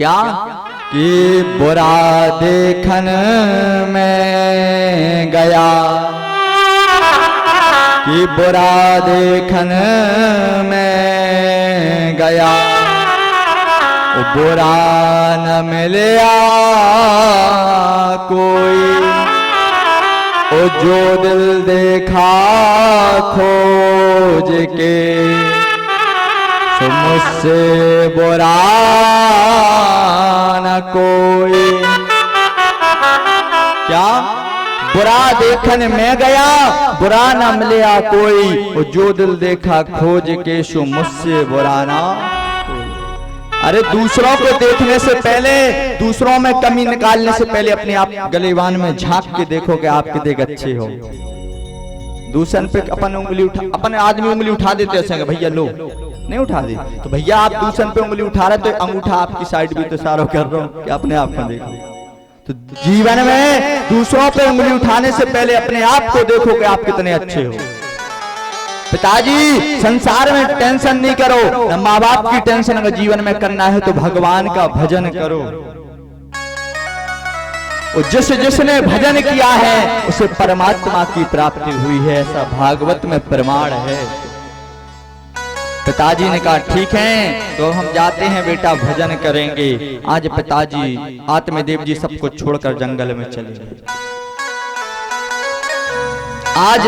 क्या कि बुरा देखन में गया, कि बुरा देखन में गया, वो बुरा न मिला कोई, वो जो दिल देखा खोज के, तो मुझसे बुरा न कोई। क्या बुरा देखन में गया, बुरा न मिला कोई, वो जो दिल देखा खोज के, सो मुझसे बुरा ना। अरे दूसरों को देखने से पहले, दूसरों में कमी निकालने से पहले अपने आप गलेवान में झांक के देखो कि आप कितने अच्छे हो। दूसरे पे अपन उंगली उठा, अपन आदमी उंगली उठा देते हैं, भैया लो, नहीं उठा दी तो भैया आप दूसरे पे उंगली उठा रहे तो अंगूठा आपकी साइड भी तो सारो कर रहा हूं कि अपने आप को देखो। तो जीवन में दूसरों पे उंगली उठाने से पहले अपने आप को देखो कि आप कितने अच्छे हो। पिताजी संसार में टेंशन नहीं करो, न माँ बाप की टेंशन अगर जीवन में करना है तो भगवान का भजन करो। और जिसने भजन किया है उसे परमात्मा की प्राप्ति हुई है, ऐसा भागवत में प्रमाण है। पिताजी ने कहा ठीक है तो हम जाते हैं बेटा, भजन करेंगे। आज पिताजी आत्मदेव जी सबको छोड़कर जंगल में चले गए। आज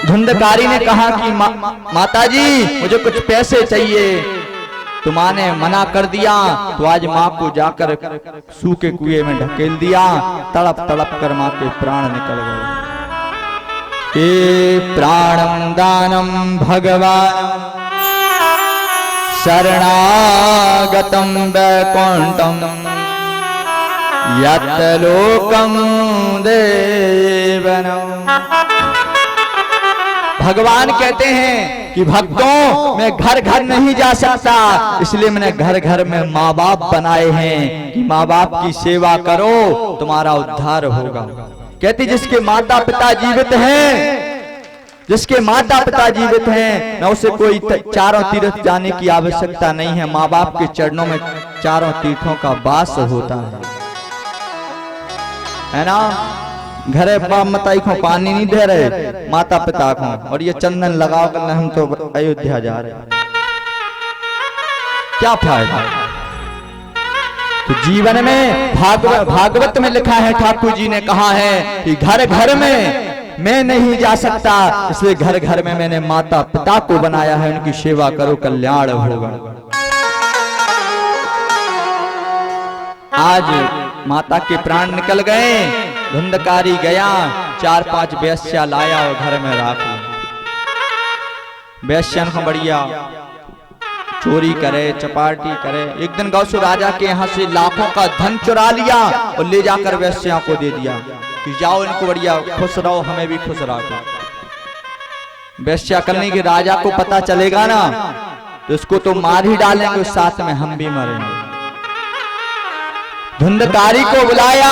धुंधकारी ने कहा कि माताजी मुझे कुछ पैसे चाहिए, तो माँ ने मना कर दिया। तो आज माँ को जाकर सूखे कुएं में ढकेल दिया, तड़प तड़प कर माँ के प्राण निकल गए। के प्राणम दानम भगवान शरणागतम वैकुंठम यत् लोकम देवनम। भगवान कहते हैं कि भक्तों मैं घर घर नहीं जा सकता, इसलिए मैंने घर घर में माँ बाप बनाए हैं कि माँ बाप की सेवा करो तुम्हारा उद्धार होगा। कहती जिसके माता पिता जीवित हैं, जिसके माता पिता जीवित हैं न उसे कोई चारों तीर्थ जाने की आवश्यकता नहीं है। माँ बाप के चरणों में चारों तीर्थों का वास होता है ना। घरे बाप मताई को पानी नहीं दे रहे माता पिता को, और ये चंदन लगाओ कर हम तो अयोध्या जा रहे, क्या फायदा। तो जीवन में भागवत में लिखा है, ठाकुर जी ने कहा है कि घर घर में मैं नहीं जा सकता, इसलिए घर घर में मैंने माता पिता को बनाया है, उनकी सेवा करो कल्याण होगा। आज माता के प्राण निकल गए, धुंधकारी गया 4-5 वेश्या लाया और घर में रख। वेश्यन को बढ़िया चोरी करे चपाटी करे। एक दिन गौसु राजा के यहाँ से लाखों का धन चुरा लिया और ले जाकर वेश्या को दे दिया कि जाओ इनको बढ़िया खुश रहो, हमें भी खुश रखो। वेश्या करने के राजा को पता चलेगा ना तो इसको तो मार ही डालेंगे, साथ में हम भी मरेंगे। धुंधकारी को बुलाया,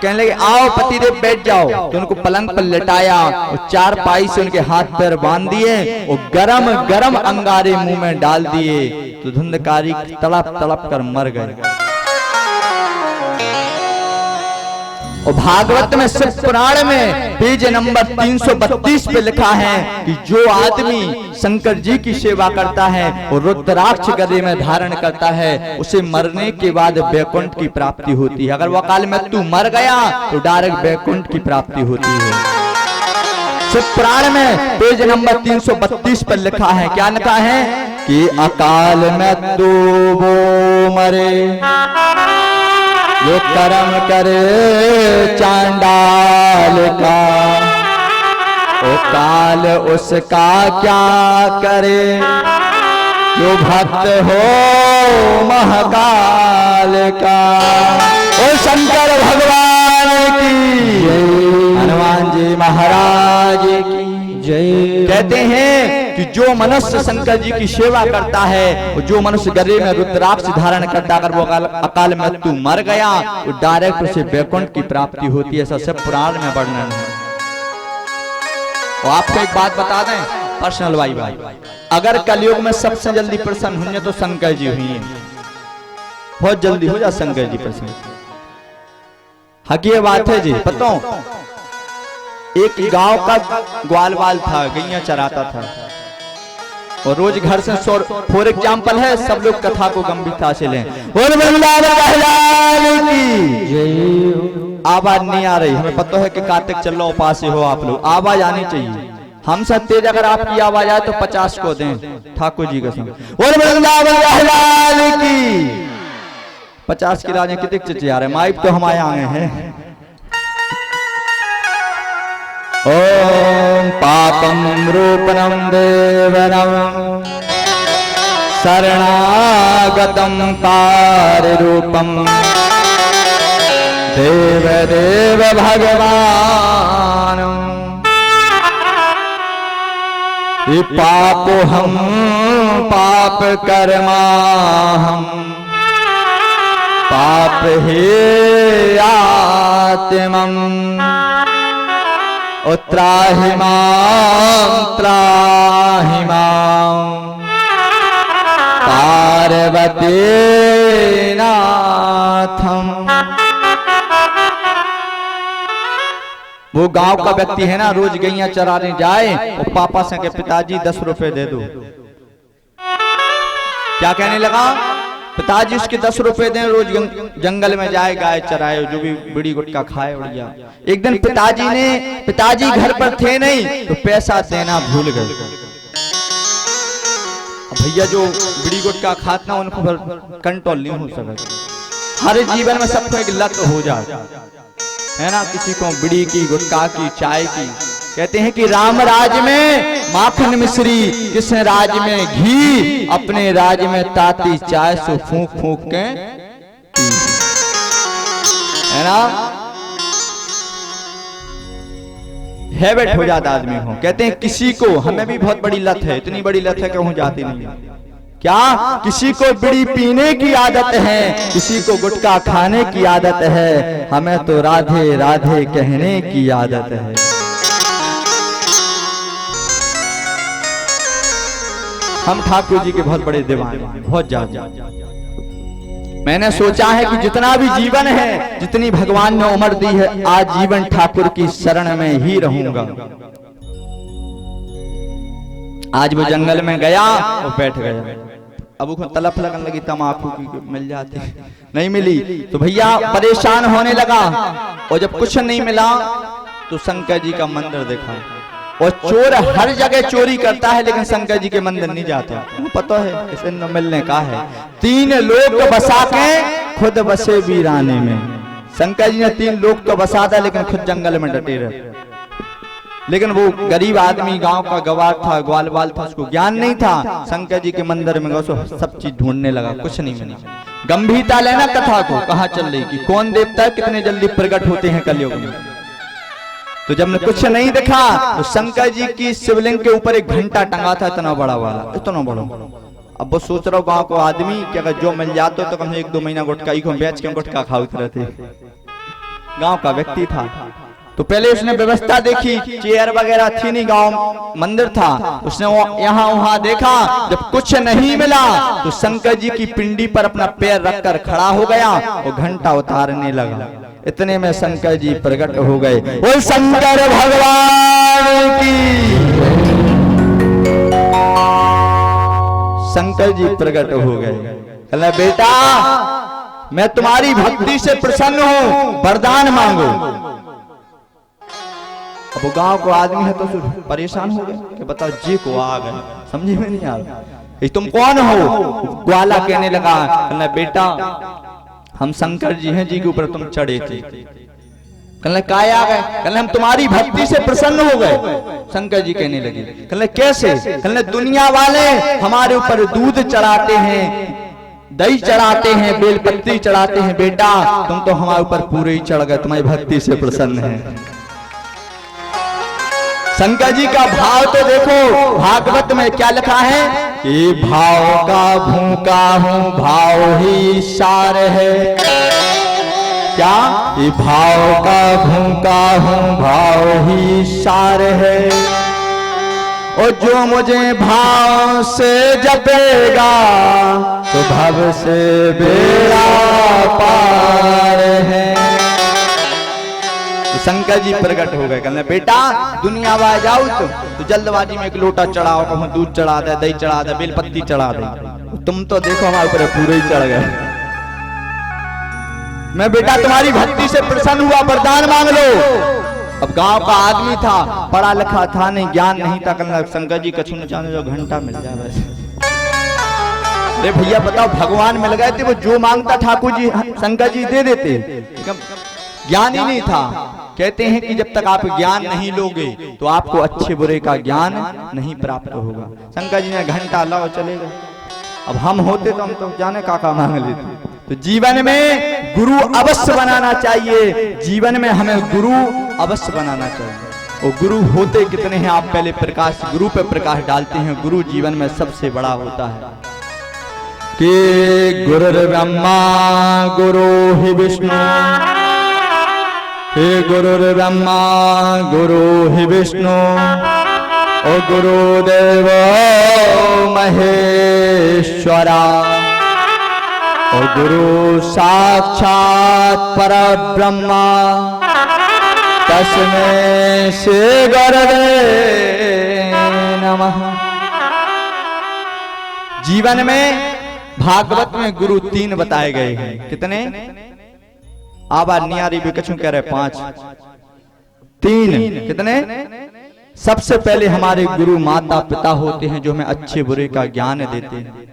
कहने लगे आओ पतिदेव बैठ जाओ। तो उनको पलंग पर लेटाया और 4 पाई से उनके हाथ पैर बांध दिए और गरम गरम अंगारे मुंह में डाल दिए। तो धुंधकारी तड़प तड़प कर मर गए। और भागवत में शिव पुराण में पेज नंबर 332 पे लिखा है कि जो आदमी शंकर जी की सेवा करता है और रुद्राक्ष गले में धारण करता है, उसे मरने के बाद वैकुंठ की प्राप्ति होती है। अगर वो अकाल में तू मर गया तो डायरेक्ट वैकुंठ की प्राप्ति होती है। शिव पुराण में पेज नंबर 332 पर लिखा है, क्या लिखा है कि अकाल में तू वो मरे जो कर्म करे चांडाल का, ओ काल उसका क्या करे जो भक्त हो महाकाल का। ओ शंकर भगवान की जय, हनुमान जी महाराज की जय। कहते हैं कि जो मनुष्य शंकर जी की सेवा करता है और जो मनुष्य गले में रुद्राक्ष धारण करता है, अगर वो अकाल मृत्यु मर गया तो डायरेक्ट उसे वैकुंठ की प्राप्ति होती है। ऐसा सब पुराण में वर्णन है। और आपको एक बात बता दें पर्सनल भाई, अगर कलयुग में सबसे जल्दी प्रसन्न हुए तो शंकर जी हुई है। बहुत जल्दी हो जा शंकर जी प्रसन्न। हकीकत बात है जी, पता एक गांव का ग्वालवाल था, गैया चराता था और रोज घर से फॉर एग्जाम्पल है, सब लोग कथा को गंभीरता से लें। आवाज नहीं आ रही, हमें पता है कि कार्तिक चल रहा उपास हो आप लोग, आवाज आनी चाहिए। हम सब तेज अगर आपकी आवाज आए तो 50 को दें ठाकुर जी का संग। 50 की राजें कितने चचे आ रहे, माइक तो हमारे आए हैं। ओम पापम रूपनम देवनम शरणागतम कार्य रूपम देव देव भगवान पाप हम पाप कर्मा हम पाप हे आत्मम त्राहि मां पार्वती नाथम। वो गांव का व्यक्ति है ना, रोज गैया चराने जाए और पापा से के पिताजी 10 रुपए दे दो। क्या कहने लगा, पिताजी उसके 10 रुपए दें, रोज जंगल में जाए गाय चराए, जो भी बीड़ी गुटखा खाए बढ़िया। एक दिन पिताजी घर पर थे नहीं तो पैसा देना भूल गए। भैया जो बीड़ी गुटखा खाते ना उनको कंट्रोल नहीं हो सकता। हर जीवन में सबको एक लत हो जाए है ना, किसी को बीड़ी की, गुटखा की, चाय की। कहते हैं कि राम राज में माखन मिश्री, कृष्ण राज में घी, अपने राज में ताती चाय सो फूंक फूंक के है ना, हैबिट हो जाता आदमी को। कहते हैं किसी को, हमें भी बहुत बड़ी लत है, इतनी बड़ी लत है कि हूं जाती नहीं। क्या किसी को बीड़ी पीने की आदत है, किसी को गुटखा खाने की आदत है, हमें तो राधे राधे कहने की आदत है। हम ठाकुर जी के बहुत बड़े दीवाने हैं, बहुत ज्यादा। मैंने सोचा है कि जितना भी जीवन है, जितनी भगवान ने उम्र दी है, आज जीवन ठाकुर की शरण में ही रहूंगा। आज वो जंगल में गया और बैठ गया। अब उसको तलफ लगने लगी, तम्बाकू की मिल जाती, नहीं मिली तो भैया परेशान होने लगा। और जब कुछ नहीं मिला तो शंकर जी का मंदिर देखा। और चोर हर जगह चोरी करता है लेकिन शंकर जी के मंदिर नहीं जाता, पता है इसे न मिलने का है। 3 लोग तो बसा के खुद बसे वीराने में। शंकर जी ने 3 लोग तो बसा था लेकिन खुद जंगल में डटे रहे। लेकिन वो गरीब आदमी गांव का गवार था, ग्वालवाल था, उसको ज्ञान नहीं था। शंकर जी के मंदिर में गया, सब चीज ढूंढने लगा, कुछ नहीं मिला। गंभीरता लेना कथा को, कहाँ चल रही कि कौन देवता कितने जल्दी प्रकट होते हैं कलयुग में। तो जब ने कुछ नहीं देखा तो शंकर जी की शिवलिंग के ऊपर एक घंटा टंगा था, इतना बड़ा वाला, इतना बड़ा। अब वो सोच रहा गांव को आदमी कि अगर जो मिल जाते तो कम से 1-2 महीना गुटखा ही को बेच के गुटखा खाते रहते। गांव का व्यक्ति था तो पहले उसने व्यवस्था देखी, चेयर वगैरह थी नहीं, गांव मंदिर था। उसने यहाँ वहां देखा, जब कुछ नहीं मिला तो शंकर जी की पिंडी पर अपना पैर रखकर खड़ा हो गया और घंटा उतारने लगा। इतने में शंकर जी प्रकट हो गए। बोल शंकर भगवान की। शंकर जी प्रकट हो गए। कहला बेटा मैं तुम्हारी भक्ति से प्रसन्न हूं, वरदान मांगो। अब वो गांव को आदमी है तो परेशान हो गए कि बताओ जी को आ गए, समझे में नहीं आ रहा, तुम कौन हो? ग्वाला कहने लगा, कहला बेटा हम शंकर जी हैं, जी के ऊपर तुम चढ़े थे। कहने काय आ गए? कहने हम तुम्हारी भक्ति से प्रसन्न हो गए। शंकर जी कहने लगे, कहने कैसे? कहने दुनिया वाले हमारे ऊपर दूध चढ़ाते हैं, दही चढ़ाते हैं, बेलपत्ती चढ़ाते हैं, बेटा तुम तो हमारे ऊपर पूरे ही चढ़ गए, तुम्हारी भक्ति से प्रसन्न है। शंकर जी का भाव तो देखो, भागवत में क्या लिखा है कि भाव का भूखा हूं, भाव ही सार है। क्या? ये भाव का भूखा हूं, भाव ही सार है। और जो मुझे भाव से जपेगा तो भव से बेड़ा पार है। तो शंकर जी प्रकट हो गए, कहने बेटा दुनिया में जाओ तो जल्दबाजी में एक लोटा चढ़ाओ, कहूँ दूध चढ़ा दे, दही चढ़ा दे, बेलपत्ती चढ़ा दे। तुम तो देखो हमारे ऊपर पूरे ही चढ़ गए। मैं बेटा तुम्हारी भक्ति से प्रसन्न हुआ, वरदान मांग लो। अब गांव का आदमी था, पढ़ा लिखा था नहीं, ज्ञान नहीं था। कहना शंकर जी कछु न जाने जो घंटा मिल जाए बस। अरे भैया बताओ, भगवान मिल गए थे, वो जो मांगता ठाकुर जी शंकर जी दे देते। ज्ञान ही नहीं था। कहते हैं कि जब तक आप ज्ञान नहीं लोगे तो आपको अच्छे बुरे का ज्ञान नहीं प्राप्त होगा। शंकर जी ने घंटा लाओ चले गए। अब हम होते तो हम तो जाने काका मांग लेते। तो जीवन में गुरु अवश्य बनाना चाहिए, जीवन में हमें गुरु अवश्य बनाना चाहिए। और गुरु होते कितने हैं, आप पहले प्रकाश गुरु पे प्रकाश डालते हैं। गुरु जीवन में सबसे बड़ा होता है कि गुरुर्ब्रह्मा गुरु ही विष्णु, हे गुरुर्ब्रह्मा गुरु ही विष्णु, और गुरुदेव महेश्वरा, और गुरु साक्षात परब्रह्मा तस्मै श्री गुरवे नमः। जीवन में भागवत में गुरु 3 बताए गए हैं। कितने? आबाद नियारी भी कछु कह रहे 5, 3 कितने? सबसे पहले हमारे गुरु माता पिता होते हैं जो हमें अच्छे बुरे का ज्ञान देते हैं।